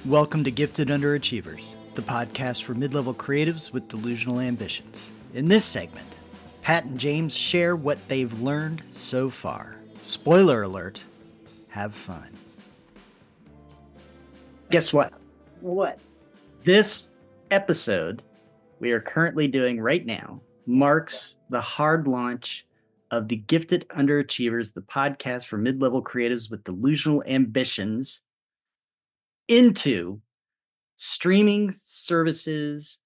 Welcome to Gifted Underachievers, the podcast for mid-level creatives with delusional ambitions. In this segment, Pat and James share what they've learned so far. Spoiler alert, have fun. Guess what? What? This episode we are currently doing right now marks the hard launch of the Gifted Underachievers, the podcast for mid-level creatives with delusional ambitions, into streaming services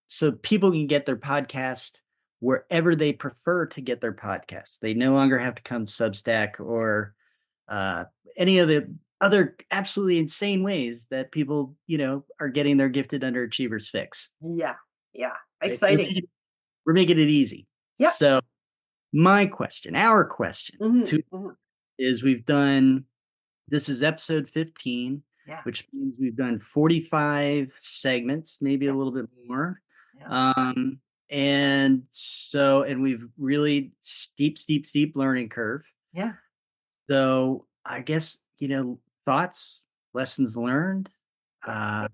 so people can get their podcast wherever they prefer to get their podcasts. They no longer have to come Substack or any of the other absolutely insane ways that people, are getting their Gifted Underachievers fix. Yeah. Right? Exciting. We're making it easy. Yep. So our question is this is episode 15. Yeah. Which means we've done 45 segments, maybe a little bit more. Yeah. And we've really steep learning curve. Yeah. So I guess, thoughts, lessons learned, what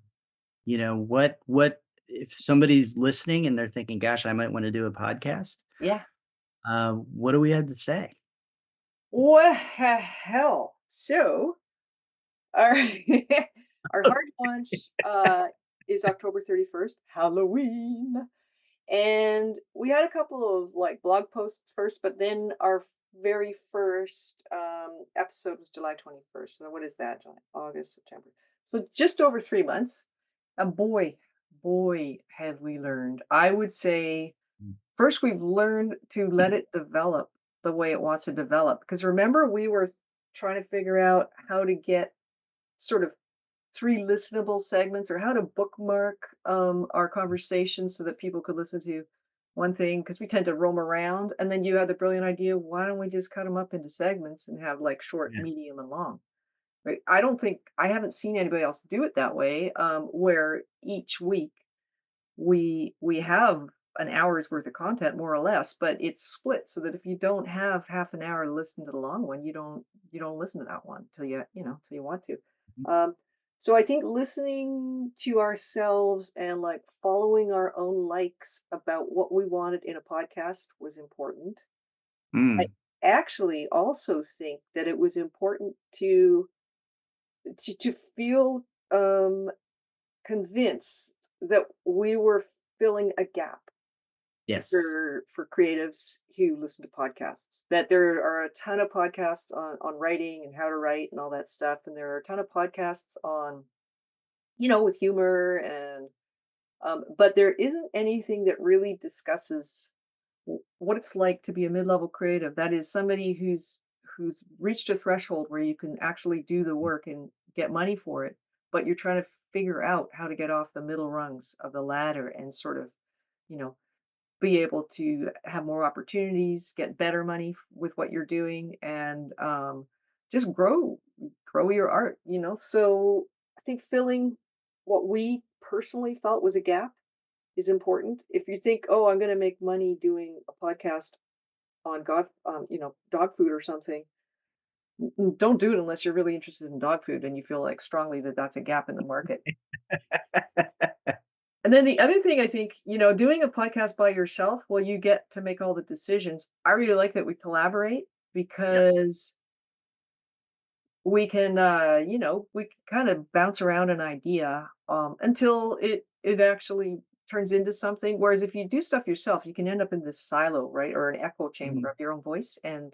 if somebody's listening and they're thinking, gosh, I might want to do a podcast. Yeah. What do we have to say? What the hell? So our our hard launch is October 31st, Halloween. And we had a couple of blog posts first, but then our very first episode was July 21st. So what is that? July, August, September. So just over 3 months. And boy, have we learned. I would say first we've learned to let it develop the way it wants to develop. Because remember, we were trying to figure out how to get sort of 3 listenable segments or how to bookmark our conversations so that people could listen to one thing, because we tend to roam around. And then you had the brilliant idea, why don't we just cut them up into segments and have short, Yeah. medium, and long? Right? I haven't seen anybody else do it that way, where each week we have an hour's worth of content, more or less, but it's split so that if you don't have half an hour to listen to the long one, you don't listen to that one till you want to. Um, so I think listening to ourselves and following our own likes about what we wanted in a podcast was important. I Mm. actually also think that it was important to feel convinced that we were filling a gap Yes. for creatives who listen to podcasts. That there are a ton of podcasts on writing and how to write and all that stuff, and there are a ton of podcasts on with humor and but there isn't anything that really discusses what it's like to be a mid-level creative. That is somebody who's reached a threshold where you can actually do the work and get money for it, but you're trying to figure out how to get off the middle rungs of the ladder and sort of, you know, be able to have more opportunities, get better money with what you're doing, and just grow your art. So I think filling what we personally felt was a gap is important. If you think, oh, I'm going to make money doing a podcast on dog food or something, don't do it unless you're really interested in dog food and you feel strongly that that's a gap in the market. And then the other thing I think, doing a podcast by yourself, well, you get to make all the decisions. I really like that we collaborate Yep. because we can, we can kind of bounce around an idea until it actually turns into something. Whereas if you do stuff yourself, you can end up in this silo, right, or an echo chamber Mhm. of your own voice. And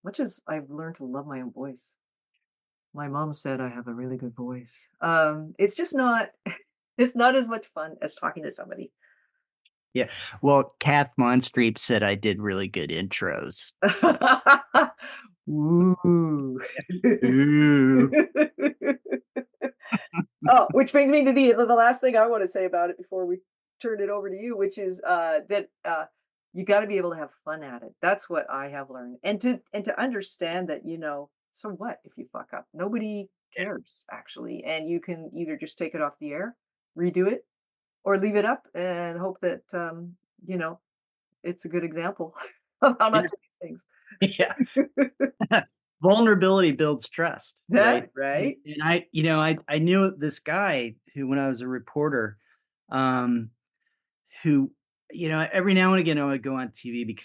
much as I've learned to love my own voice, my mom said I have a really good voice. It's just not. It's not as much fun as talking to somebody. Yeah. Well, Kath Monstreep said I did really good intros. So. Ooh. Ooh. Oh, which brings me to the last thing I want to say about it before we turn it over to you, which is that you got to be able to have fun at it. That's what I have learned, and to understand that so what if you fuck up? Nobody cares actually, and you can either just take it off the air, redo it, or leave it up and hope that you know it's a good example of how not Yeah. to do Yeah. things. vulnerability builds trust, right? That right? And I knew this guy who, when I was a reporter, um, who, every now and again I would go on TV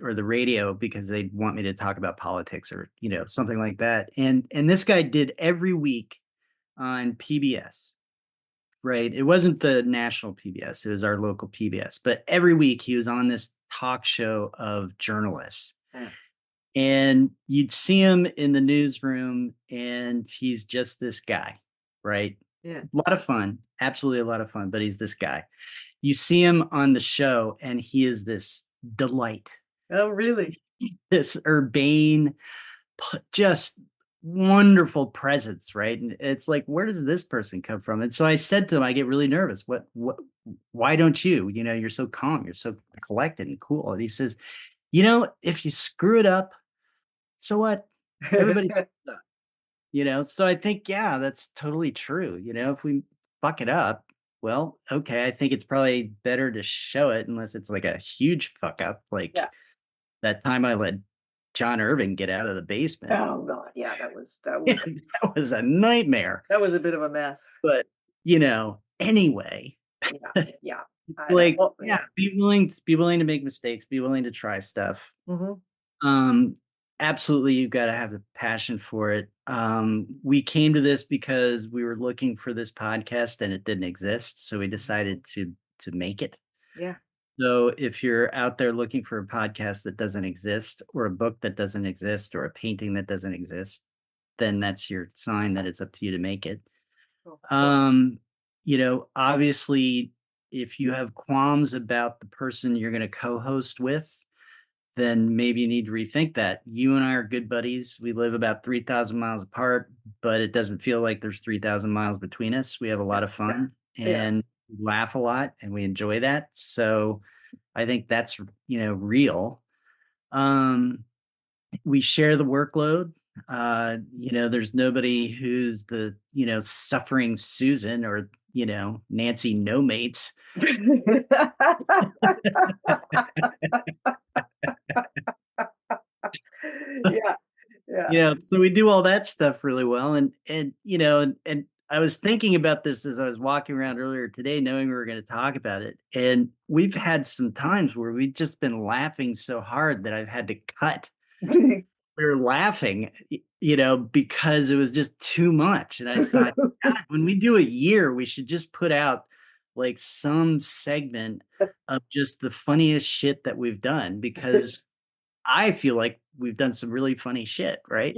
or the radio because they'd want me to talk about politics or, something like that. And this guy did every week on PBS, right? It wasn't the national PBS, it was our local PBS, but every week he was on this talk show of journalists. Yeah. And you'd see him in the newsroom, and he's just this guy, right? Yeah. A lot of fun, absolutely a lot of fun, but he's this guy. You see him on the show, and he is this delight, Oh, really? this urbane, just wonderful presence, right? And it's like, where does this person come from? And so I said to him, I get really nervous. Why don't you? You're so calm, you're so collected and cool. And he says, if you screw it up, so what? Everybody screws up, So I think, yeah, that's totally true. If we fuck it up, well, okay, I think it's probably better to show it unless it's like a huge fuck up, like Yeah. that time I let John Irving get out of the basement. Oh god, yeah, That was a nightmare. that was a bit of a mess. But, anyway, Yeah, yeah. I know. like, Well, yeah, yeah. be willing to make mistakes, be willing to try stuff. Mhm. Um, Absolutely, you've got to have the passion for it. We came to this because we were looking for this podcast and it didn't exist, so we decided to make it. Yeah. So if you're out there looking for a podcast that doesn't exist, or a book that doesn't exist, or a painting that doesn't exist, then that's your sign that it's up to you to make it. Cool, cool. Obviously, if you have qualms about the person you're going to co-host with, then maybe you need to rethink that. You and I are good buddies. We live about 3,000 miles apart, but it doesn't feel like there's 3,000 miles between us. We have a lot of fun Yeah. and we laugh a lot and we enjoy that. So I think that's, real. Um, we share the workload. There's nobody who's the, suffering Susan or, Nancy no mates. Yeah, yeah. So we do all that stuff really well. And I was thinking about this as I was walking around earlier today, knowing we were going to talk about it. And we've had some times where we've just been laughing so hard that I've had to cut. We were laughing, because it was just too much. And I thought, God, when we do a year, we should just put out like some segment of just the funniest shit that we've done, because I feel like we've done some really funny shit, right?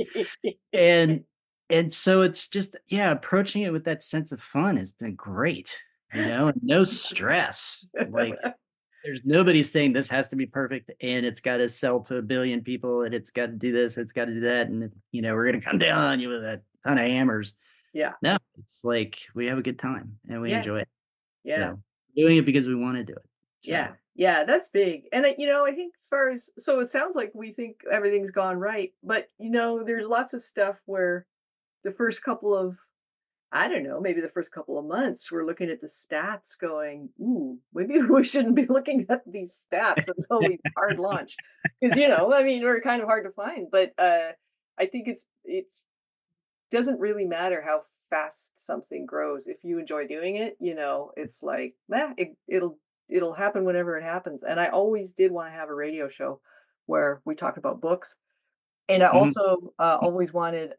And and so it's just, yeah, approaching it with that sense of fun has been great, and no stress. Like, there's nobody saying this has to be perfect and it's got to sell to a billion people and it's got to do this, it's got to do that, and we're gonna come down on you with a ton of hammers. Yeah, No, it's like we have a good time and we yeah, enjoy it. yeah, So doing it because we want to do it. So yeah, yeah, that's big. And I think as far as so it sounds like we think everything's gone right, but there's lots of stuff where the first couple of I don't know, maybe the first couple of months, we're looking at the stats going, ooh, maybe we shouldn't be looking at these stats until we hard launch. Because, I mean, we're kind of hard to find. But I think it's doesn't really matter how fast something grows. If you enjoy doing it, it's like, it'll happen whenever it happens. And I always did want to have a radio show where we talk about books and I mhm. also, always wanted,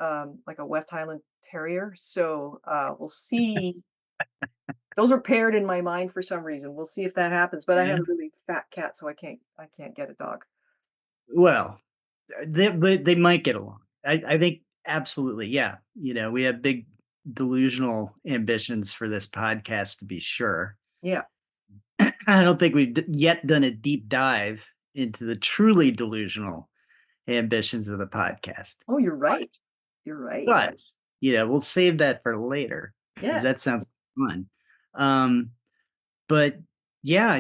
like a West Highland Terrier, so, we'll see. Those are paired in my mind for some reason. We'll see if that happens, but I Yeah. have a really fat cat, so I can't get a dog. Well, they might get along. I think absolutely, yeah. We have big delusional ambitions for this podcast, to be sure. Yeah. I don't think we've yet done a deep dive into the truly delusional ambitions of the podcast. Oh, you're But right. You're right. but we'll save that for later because Yeah. that sounds fun. Um, but yeah,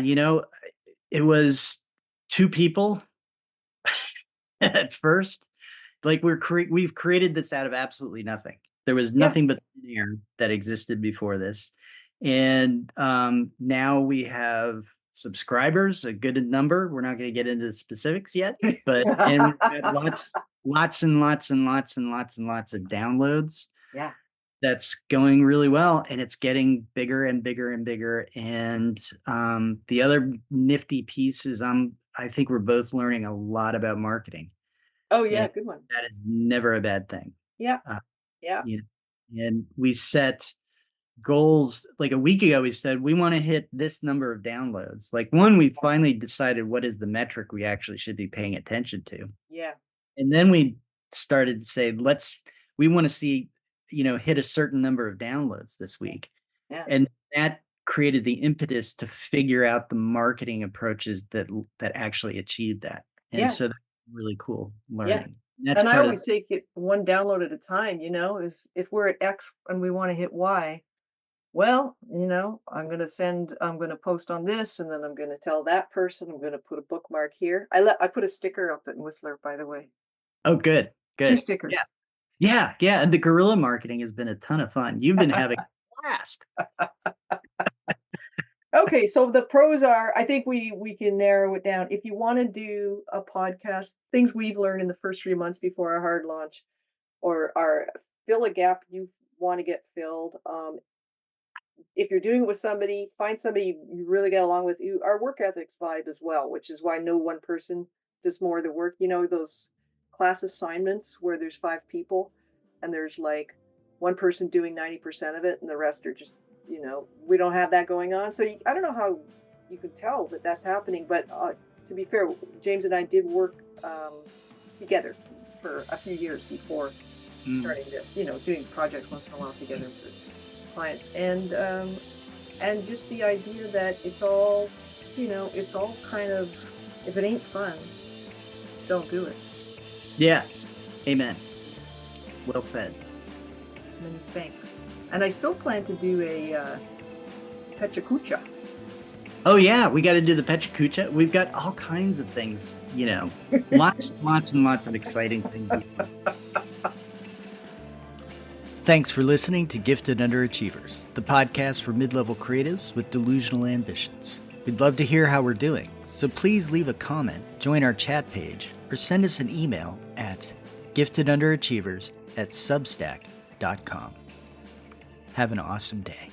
it was two people at first. Like, we've created this out of absolutely nothing. There was Yeah. nothing but thin air that existed before this. And now we have subscribers, a good number. We're not going to get into the specifics yet, and we've got lots and lots and lots and lots and lots of downloads. Yeah. That's going really well, and it's getting bigger and bigger and bigger. And the other nifty piece is I think we're both learning a lot about marketing, Oh, yeah, and good one. that is never a bad thing. Yeah, Uh, yeah, you know, and we set goals like a week ago. We said we want to hit this number of downloads. Like we finally decided what is the metric we actually should be paying attention to. yeah, And then we started to say, we want to see, hit a certain number of downloads this week. yeah, And that created the impetus to figure out the marketing approaches that actually achieve that. And yeah, so that's really cool yeah. learning. And that's And I part of always take it one download at a time, if we're at X and we wanna hit Y, well, I'm gonna post on this, and then I'm gonna tell that person, I'm gonna put a bookmark here. I put a sticker up at Whistler, by the way. Oh, good, 2 good. Yeah. stickers. Yeah, yeah. And the guerrilla marketing has been a ton of fun. You've been having a blast. Okay, so the pros are, I think we can narrow it down. If you wanna do a podcast, things we've learned in the first 3 months before our hard launch or fill a gap you wanna get filled. If you're doing it with somebody, find somebody you really get along with. Our work ethics vibe as well, which is why no one person does more of the work. You know, those class assignments where there's 5 people and there's like one person doing 90% of it and the rest are just, we don't have that going on. So I don't know how you can tell that that's happening, but to be fair, James and I did work together for a few years before starting this, doing projects once in a while together for clients, and just the idea that it's all kind of, if it ain't fun, don't do it. Yeah. Amen. Well said. Many spanks. And I still plan to do a Pechakucha. Oh yeah, we got to do the Pechakucha. We've got all kinds of things, lots and lots of exciting things. Thanks for listening to Gifted Underachievers, the podcast for mid-level creatives with delusional ambitions. We'd love to hear how we're doing, so please leave a comment, join our chat page, or send us an email at giftedunderachievers@substack.com. Have an awesome day.